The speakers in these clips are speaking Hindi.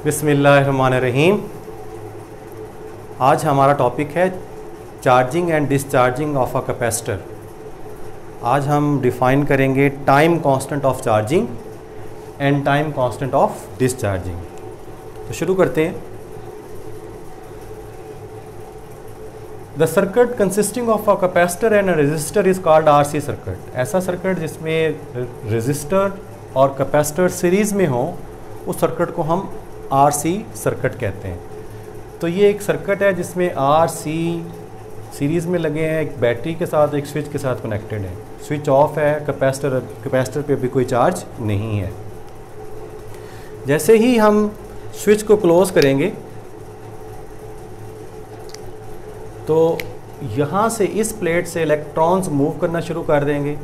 बिस्मिल्लाहिर्रहमानिर्रहीम। आज हमारा टॉपिक है charging and discharging of a capacitor. आज हम डिफ़ाइन करेंगे time constant of charging and time constant of discharging. तो शुरू करते हैं। The circuit consisting of a capacitor and a resistor is called RC circuit. ऐसा सर्किट जिसमें रेजिस्टर और कैपेसिटर सीरीज़ में हो, उस सर्किट को हम आरसी सर्किट कहते हैं। तो ये एक सर्किट है जिसमें आरसी सीरीज़ में लगे हैं, एक बैटरी के साथ एक स्विच के साथ कनेक्टेड है। स्विच ऑफ है, कैपेसिटर पे भी कोई चार्ज नहीं है। जैसे ही हम स्विच को क्लोज़ करेंगे तो यहाँ से इस प्लेट से इलेक्ट्रॉन्स मूव करना शुरू कर देंगे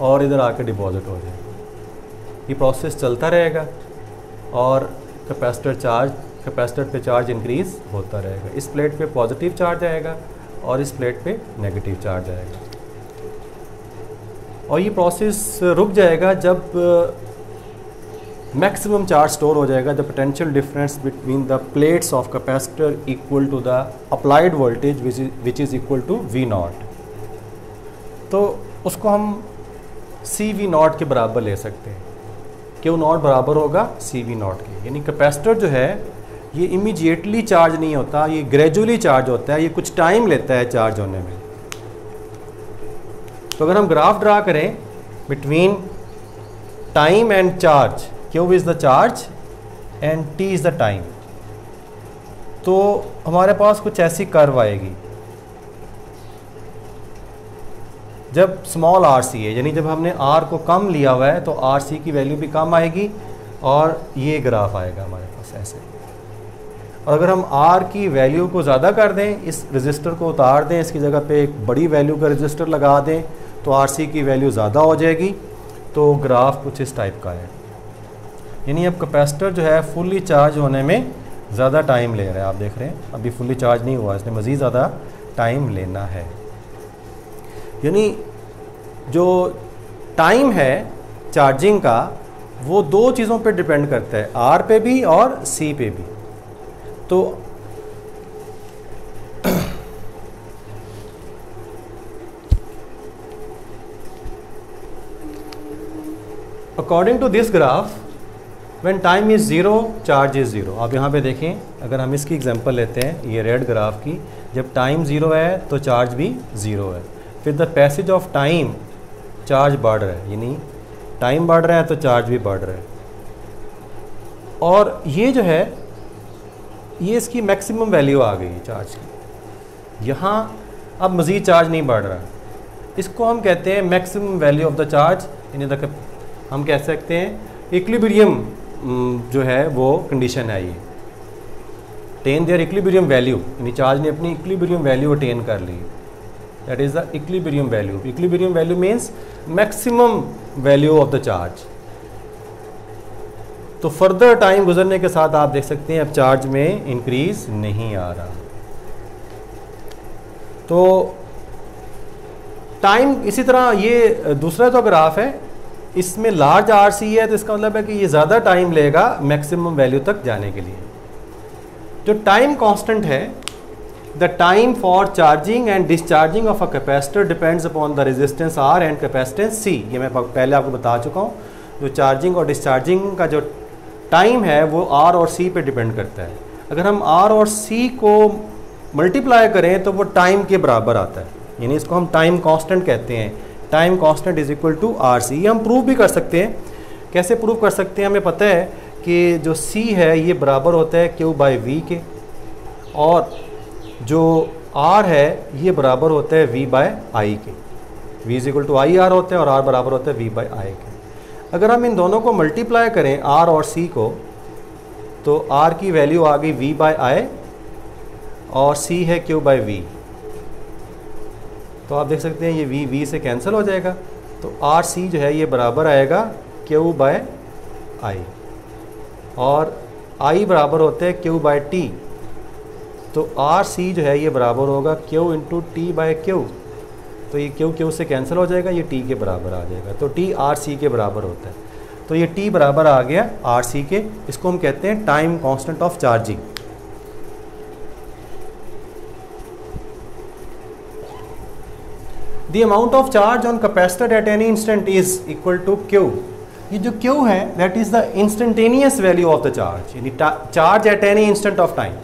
और इधर आकर डिपॉजिट हो जाएगा। ये प्रोसेस चलता रहेगा और कैपेसिटर पे चार्ज इंक्रीज़ होता रहेगा। इस प्लेट पे पॉजिटिव चार्ज आएगा और इस प्लेट पे नेगेटिव चार्ज आएगा। और ये प्रोसेस रुक जाएगा जब मैक्सिमम चार्ज स्टोर हो जाएगा। The potential difference between the plates of capacitor equal to the applied voltage which is equal to V naught. तो उसको हम सी वी नॉट के बराबर ले सकते हैं। क्यू नॉट बराबर होगा सी वी नॉट के। यानी कैपेसिटर जो है ये इमीडिएटली चार्ज नहीं होता, ये ग्रेजुअली चार्ज होता है, ये कुछ टाइम लेता है चार्ज होने में। तो अगर हम ग्राफ ड्रा करें between time and charge, Q is the charge and T is the time, तो हमारे पास कुछ ऐसी कर्व आएगी। जब स्मॉल आर सी है, यानी जब हमने आर को कम लिया हुआ है, तो आर सी की वैल्यू भी कम आएगी और ये ग्राफ आएगा हमारे पास ऐसे। और अगर हम आर की वैल्यू को ज़्यादा कर दें, इस रजिस्टर को उतार दें, इसकी जगह पे एक बड़ी वैल्यू का रजिस्टर लगा दें, तो आर सी की वैल्यू ज़्यादा हो जाएगी। तो ग्राफ कुछ इस टाइप का है। यानी अब कैपेसिटर जो है फुल्ली चार्ज होने में ज़्यादा टाइम ले रहा है। आप देख रहे हैं अभी फुल्ली चार्ज नहीं हुआ, इसने मज़ीद ज़्यादा टाइम लेना है। यानी जो टाइम है चार्जिंग का वो दो चीज़ों पे डिपेंड करता है, आर पे भी और सी पे भी। तो according to this graph when time is zero charge is zero. आप यहाँ पे देखें, अगर हम इसकी एग्जांपल लेते हैं ये रेड ग्राफ की, जब टाइम ज़ीरो है तो चार्ज भी ज़ीरो है। फिर the passage of time charge बढ़ रहा है, यानी टाइम बढ़ रहा है तो चार्ज भी बढ़ रहा है। और ये जो है ये इसकी मैक्सिमम वैल्यू आ गई चार्ज की। यहाँ अब मज़ीद चार्ज नहीं बढ़ रहा, इसको हम कहते हैं maximum value of the charge. यानी हम कह सकते हैं इक्विलिब्रियम जो है वो कंडीशन है, ये टेन देयर इक्विलिब्रियम वैल्यू, यानी चार्ज ने अपनी इक्विलिब्रियम वैल्यू अटेन कर ली। That is the equilibrium value. Equilibrium value means maximum value of the charge. तो फर्दर टाइम गुजरने के साथ आप देख सकते हैं अब चार्ज में इंक्रीज नहीं आ रहा। तो टाइम इसी तरह ये दूसरा जो ग्राफ है इसमें लार्ज आर सी है, तो इसका मतलब है कि ये ज़्यादा टाइम लेगा मैक्सिमम वैल्यू तक जाने के लिए। जो टाइम कांस्टेंट है, the time for charging and discharging of a capacitor depends upon the resistance R and capacitance C. ये मैं पहले आपको बता चुका हूँ। जो चार्जिंग और डिस्चार्जिंग का जो टाइम है वो आर और सी पे डिपेंड करता है। अगर हम आर और सी को मल्टीप्लाई करें तो वो टाइम के बराबर आता है, यानी इसको हम टाइम कांस्टेंट कहते हैं। Time constant is equal to R C. ये हम प्रूव भी कर सकते हैं। कैसे प्रूव कर सकते हैं? हमें पता है कि जो सी है ये बराबर होता है क्यू बाई वी के, और जो आर है ये बराबर होता है वी बाय आई के। V is equal to I R होता है और आर बराबर होता है वी बाय आई के। अगर हम इन दोनों को मल्टीप्लाई करें आर और सी को, तो आर की वैल्यू आ गई वी बाय आई और सी है क्यू बाय वी। तो आप देख सकते हैं ये वी से कैंसिल हो जाएगा, तो आर सी जो है ये बराबर आएगा क्यू बाय आई, और आई बराबर होते हैं क्यू बाय टी। तो आर सी जो है ये बराबर होगा Q into T by Q. तो ये क्यू क्यू से कैंसिल हो जाएगा, ये टी के बराबर आ जाएगा। तो टी आर सी के बराबर होता है। तो ये t बराबर आ गया RC के, इसको हम कहते हैं time constant of charging. The amount of charge on capacitor at any instant is equal to Q। ये जो Q है that is the instantaneous value of the charge, यानी charge at any instant of time।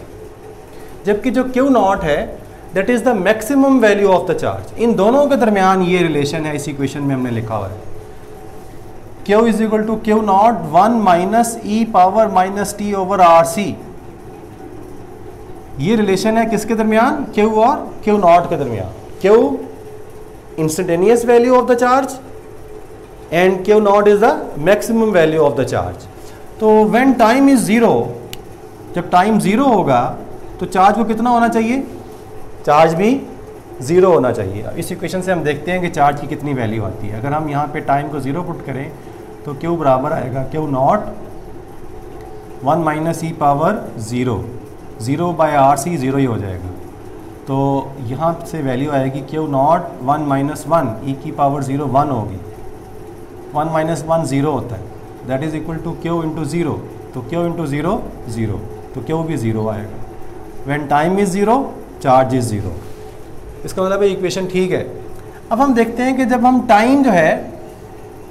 जबकि जो Q नॉट है that is the maximum value of the charge। इन दोनों के दरमियान ये रिलेशन है, इस इक्वेशन में हमने लिखा हुआ है Q is equal to Q naught 1 minus e power minus t over RC। ये रिलेशन है किसके दरमियान? Q और Q नॉट के दरमियान। Q instantaneous value of the charge and Q naught is the maximum value of the charge। तो when time is 0, जब टाइम 0 होगा तो चार्ज को कितना होना चाहिए? चार्ज भी 0 होना चाहिए। इस इक्वेशन से हम देखते हैं कि चार्ज की कितनी वैल्यू आती है। अगर हम यहाँ पे टाइम को 0 पुट करें तो Q बराबर आएगा Q naught 1 minus E power 0 by RC 0 ही हो जाएगा। तो यहाँ से वैल्यू आएगी Q नॉट 1 माइनस 1 ई की पावर 0 1 होगी। 1 माइनस 1 0 होता है, that is equal to Q into 0। तो Q इंटू 0 0, तो Q भी 0 आएगा। When time is 0 charge is 0। इसका मतलब इक्वेशन ठीक है। अब हम देखते हैं कि जब हम टाइम जो है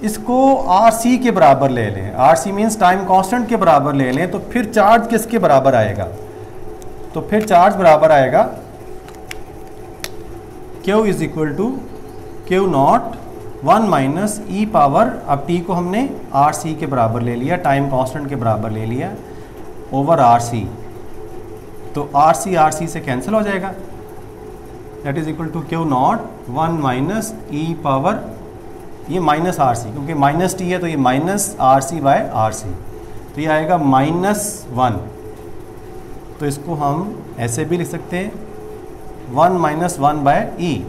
इसको RC के बराबर ले लें, RC मीन्स टाइम कांस्टेंट के बराबर ले लें, तो फिर चार्ज किसके बराबर आएगा? तो फिर चार्ज बराबर आएगा Q is equal to Q naught 1 minus E power, अब t को हमने RC के बराबर ले लिया, टाइम कांस्टेंट के बराबर ले लिया, ओवर RC। तो RC से कैंसिल हो जाएगा, that is equal to Q naught 1 minus E power, ये माइनस RC, क्योंकि माइनस t है तो ये माइनस RC बाय RC, तो ये आएगा -1। तो इसको हम ऐसे भी लिख सकते हैं 1 minus 1 by E,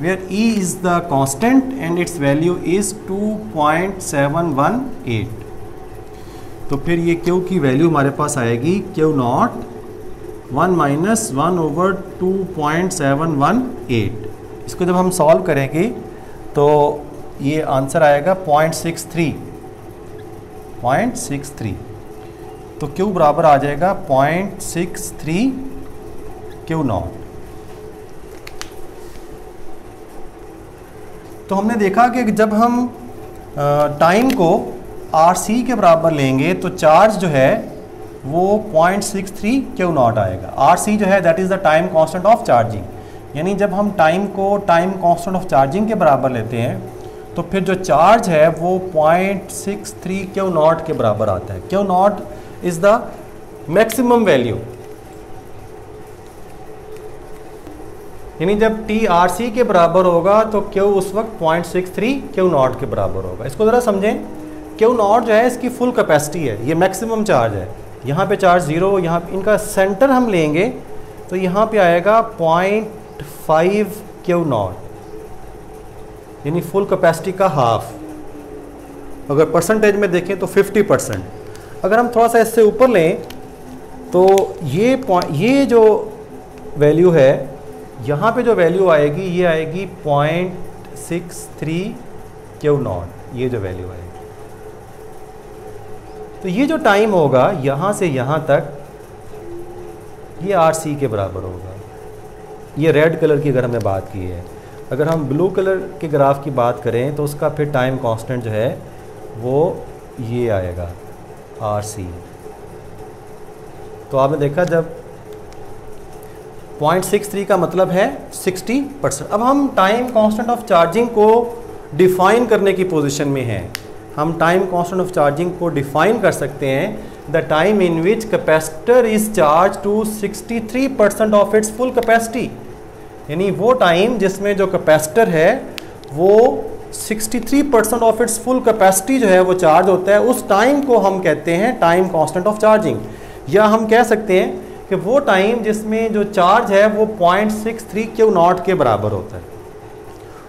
where E is the constant and its value is 2.718। तो फिर ये Q की वैल्यू हमारे पास आएगी Q नॉट 1 माइनस 1 ओवर 2.718। इसको जब हम सॉल्व करेंगे तो ये आंसर आएगा 0.63। तो Q बराबर आ जाएगा 0.63 Q नॉट। तो हमने देखा कि जब हम टाइम को RC के बराबर लेंगे तो चार्ज जो है वो 0.63 Q नॉट आएगा। RC जो है that is the time constant of charging, यानी जब हम टाइम को टाइम कांस्टेंट ऑफ चार्जिंग के बराबर लेते हैं तो फिर जो चार्ज है वो 0.63 Q नॉट के बराबर आता है। Q not is the maximum value, यानी जब t RC के बराबर होगा तो Q उस वक्त 0.63 Q नॉट के बराबर होगा। इसको ज़रा समझें, Q नॉट जो है इसकी फुल कैपेसिटी है, ये मैक्सिमम चार्ज है। यहाँ पे चार्ज 0, यहाँ इनका सेंटर हम लेंगे तो यहाँ पे आएगा 0.5 Q नॉट, यानी फुल कैपेसिटी का हाफ। अगर परसेंटेज में देखें तो 50%। अगर हम थोड़ा सा इससे ऊपर लें तो ये जो वैल्यू है, यहाँ पे जो वैल्यू आएगी ये आएगी 0.63 Q नॉट, ये जो वैल्यू आएगी। तो ये जो टाइम होगा यहाँ से यहाँ तक ये RC के बराबर होगा। ये रेड कलर की अगर हमने बात की है, अगर हम ब्लू कलर के ग्राफ की बात करें तो उसका फिर टाइम कांस्टेंट जो है वो ये आएगा RC। तो आपने देखा जब 0.63 का मतलब है 60%। अब हम टाइम कांस्टेंट ऑफ चार्जिंग को डिफाइन करने की पोजीशन में हैं। हम टाइम कांस्टेंट ऑफ चार्जिंग को डिफाइन कर सकते हैं the time in which capacitor is charge to 63% of its full capacity, यानी वो टाइम जिसमें जो कैपेसिटर है वो 63% ऑफ इट्स फुल कैपेसिटी जो है वो चार्ज होता है, उस टाइम को हम कहते हैं टाइम कांस्टेंट ऑफ चार्जिंग। या हम कह सकते हैं कि वो टाइम जिसमें जो चार्ज है वो 0.63 Q नॉट के बराबर होता है,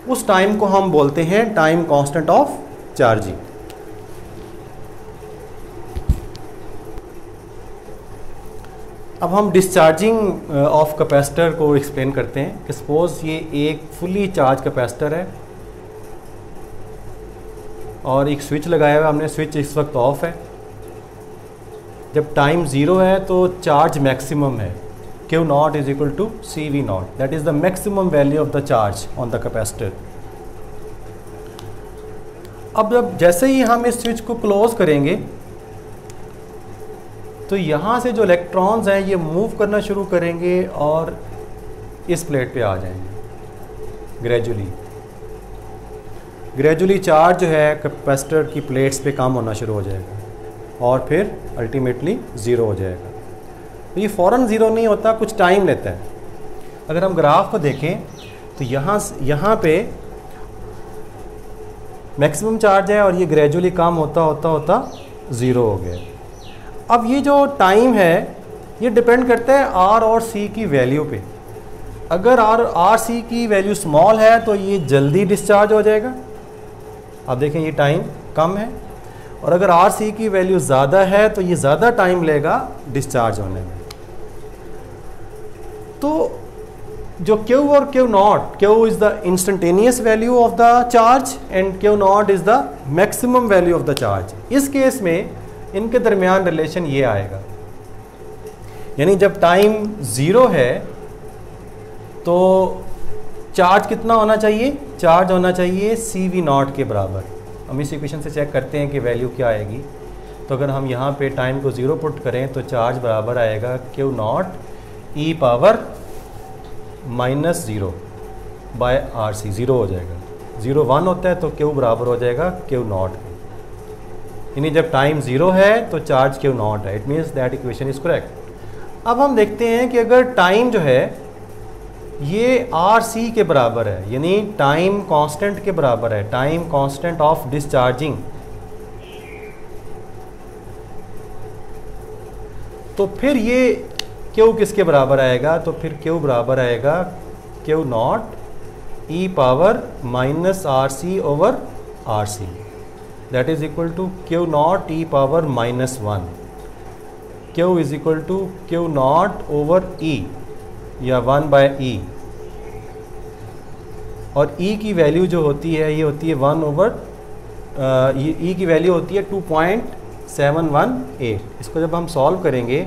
उस टाइम को हम बोलते हैं टाइम कांस्टेंट ऑफ चार्जिंग। अब हम डिस्चार्जिंग ऑफ कैपेसिटर को एक्सप्लेन करते हैं कि सपोज ये एक फुली चार्ज कैपेसिटर है और एक स्विच लगाया हुआ हमने, स्विच इस वक्त ऑफ है। जब टाइम 0 है तो चार्ज मैक्सिमम है, Q naught is equal to CV naught, that is the maximum value of the charge on the capacitor. अब जब जैसे ही हम इस स्विच को क्लोज करेंगे तो यहाँ से जो इलेक्ट्रॉन्स हैं ये मूव करना शुरू करेंगे और इस प्लेट पे आ जाएंगे। ग्रेजुअली चार्ज जो है कैपेसिटर की प्लेट्स पे कम होना शुरू हो जाएगा और फिर अल्टीमेटली ज़ीरो हो जाएगा। तो ये फ़ौरन ज़ीरो नहीं होता, कुछ टाइम लेता है। अगर हम ग्राफ को देखें तो यहाँ पे मैक्सिमम चार्ज है और ये ग्रेजुअली कम होता होता ज़ीरो हो गया। अब ये जो टाइम है ये डिपेंड करता है R और C की वैल्यू पे। अगर R C की वैल्यू स्मॉल है तो ये जल्दी डिस्चार्ज हो जाएगा, आप देखें ये टाइम कम है, और अगर R C की वैल्यू ज़्यादा है तो ये ज़्यादा टाइम लेगा डिस्चार्ज होने में। तो जो Q और Q not, Q is the instantaneous value of the charge and Q not is the maximum value of the charge. इस केस में इनके दरमियान रिलेशन ये आएगा, यानी जब टाइम 0 है तो चार्ज कितना होना चाहिए, चार्ज होना चाहिए CV नॉट के बराबर। हम इस इक्वेशन से चेक करते हैं कि वैल्यू क्या आएगी। तो अगर हम यहाँ पे टाइम को 0 पुट करें तो चार्ज बराबर आएगा Q naught E power -0 by RC, 0 हो जाएगा। 0 1 होता है तो Q बराबर हो जाएगा Q नॉट के, यानी जब टाइम 0 है तो चार्ज Q नॉट है। It means that equation is correct. अब हम देखते हैं कि अगर टाइम जो है ये RC के बराबर है, यानी टाइम कांस्टेंट के बराबर है, टाइम कांस्टेंट ऑफ डिस्चार्जिंग, तो फिर ये Q किसके बराबर आएगा, तो फिर Q बराबर आएगा Q naught E power -RC over RC, that is equal to Q naught E power -1। Q is equal to Q naught over E या 1 बाय E, और E की वैल्यू जो होती है ये होती है 1 ओवर E की वैल्यू होती है 2.718। इसको जब हम सॉल्व करेंगे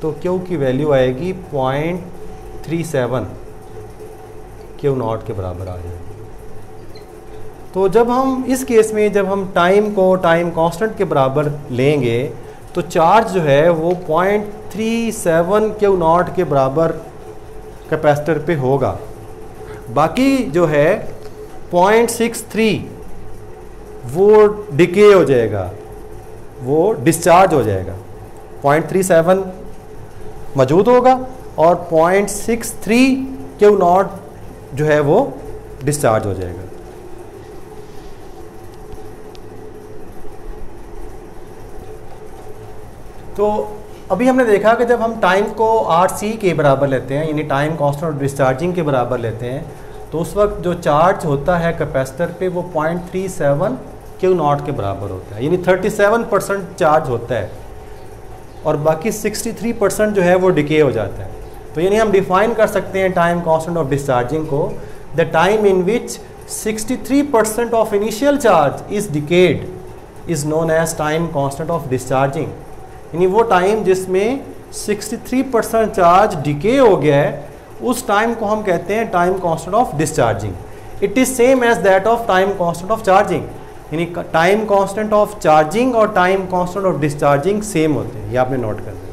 तो Q की वैल्यू आएगी 0.37, Q नॉट के बराबर आ जाएगी। तो जब हम इस केस में जब हम टाइम को टाइम कांस्टेंट के बराबर लेंगे तो चार्ज जो है वो 0.37 Q नॉट के बराबर कैपेसिटर पे होगा। बाकी जो है 0.63 वो डिके हो जाएगा, वो डिस्चार्ज हो जाएगा। 0.37 मौजूद होगा और 0.63 Q नॉट जो है वो डिस्चार्ज हो जाएगा। तो अभी हमने देखा कि जब हम टाइम को RC के बराबर लेते हैं, यानी टाइम कांस्टेंट डिस्चार्जिंग के बराबर लेते हैं, तो उस वक्त जो चार्ज होता है कैपेसिटर पे वो 0.37 Q नॉट के बराबर होता है, यानी 37% चार्ज होता है और बाकी 63% जो है वो डिके हो जाता है। तो यानी हम डिफाइन कर सकते हैं टाइम कांस्टेंट ऑफ डिस्चार्जिंग को, the time in which 63% of initial charge is decayed is known as time constant of discharging. यानी वो टाइम जिसमें 63% चार्ज डिके हो गया है उस टाइम को हम कहते हैं time constant of discharging. It is same as that of time constant of charging, यानी टाइम कांस्टेंट ऑफ चार्जिंग और time constant of discharging same होते हैं, ये आपने नोट करना है।